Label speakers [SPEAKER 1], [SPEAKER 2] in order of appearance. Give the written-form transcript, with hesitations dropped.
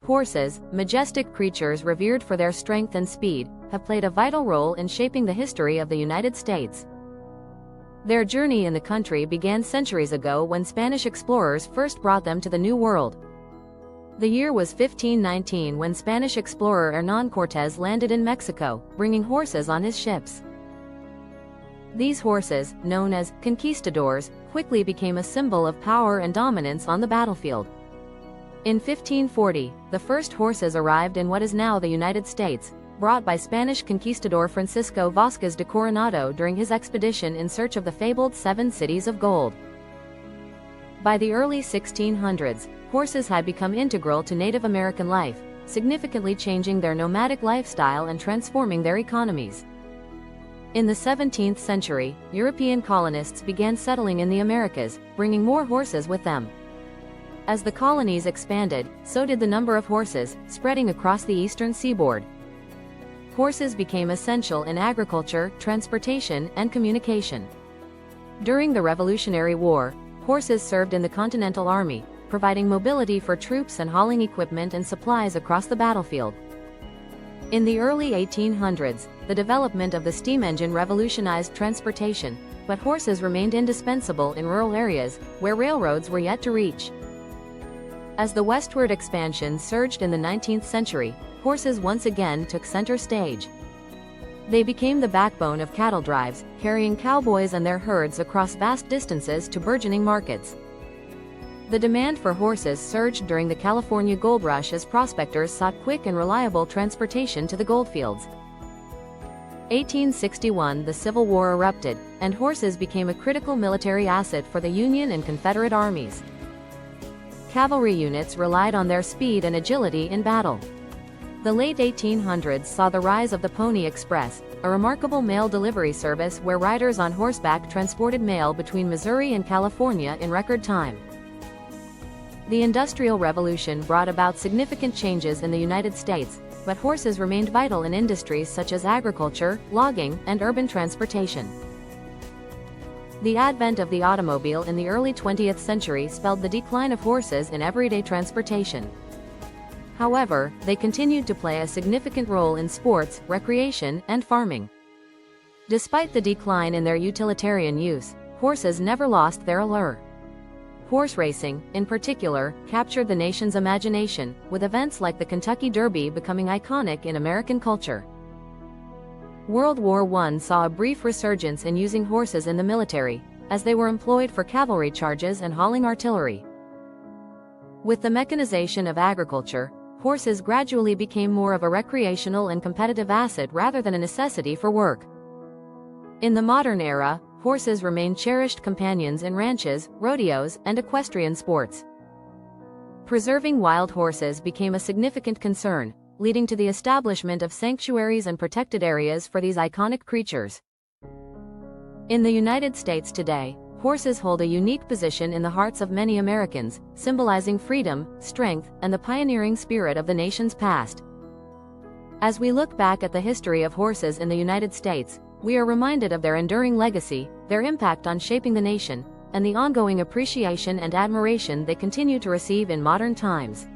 [SPEAKER 1] Horses, majestic creatures revered for their strength and speed, have played a vital role in shaping the history of the United States. Their journey in the country began centuries ago when Spanish explorers first brought them to the New World. The year was 1519 when Spanish explorer Hernán Cortés landed in Mexico, bringing horses on his ships. These horses, known as conquistadors, quickly became a symbol of power and dominance on the battlefield. In 1540, the first horses arrived in what is now the United States, brought by Spanish conquistador Francisco Vázquez de Coronado during his expedition in search of the fabled 7 cities of gold. By the early 1600s, horses had become integral to Native American life, significantly changing their nomadic lifestyle and transforming their economies. In the 17th century, European colonists began settling in the Americas, bringing more horses with them. As the colonies expanded, so did the number of horses, spreading across the eastern seaboard. Horses became essential in agriculture, transportation, and communication. During the Revolutionary War, horses served in the Continental Army, providing mobility for troops and hauling equipment and supplies across the battlefield. In the early 1800s, the development of the steam engine revolutionized transportation, but horses remained indispensable in rural areas, where railroads were yet to reach. As the westward expansion surged in the 19th century, horses once again took center stage. They became the backbone of cattle drives, carrying cowboys and their herds across vast distances to burgeoning markets. The demand for horses surged during the California gold rush as prospectors sought quick and reliable transportation to the goldfields. 1861, the Civil War erupted, and horses became a critical military asset for the Union and Confederate armies. Cavalry units relied on their speed and agility in battle. The late 1800s saw the rise of the Pony Express, a remarkable mail delivery service where riders on horseback transported mail between Missouri and California in record time. The Industrial Revolution brought about significant changes in the United States, but horses remained vital in industries such as agriculture, logging, and urban transportation. The advent of the automobile in the early 20th century spelled the decline of horses in everyday transportation. However, they continued to play a significant role in sports, recreation, and farming. Despite the decline in their utilitarian use, horses never lost their allure. Horse racing, in particular, captured the nation's imagination, with events like the Kentucky Derby becoming iconic in American culture. World War I saw a brief resurgence in using horses in the military, as they were employed for cavalry charges and hauling artillery. With the mechanization of agriculture, horses gradually became more of a recreational and competitive asset rather than a necessity for work. In the modern era, horses remain cherished companions in ranches, rodeos, and equestrian sports. Preserving wild horses became a significant concern, leading to the establishment of sanctuaries and protected areas for these iconic creatures. In the United States today, horses hold a unique position in the hearts of many Americans, symbolizing freedom, strength, and the pioneering spirit of the nation's past. As we look back at the history of horses in the United States, we are reminded of their enduring legacy, their impact on shaping the nation, and the ongoing appreciation and admiration they continue to receive in modern times.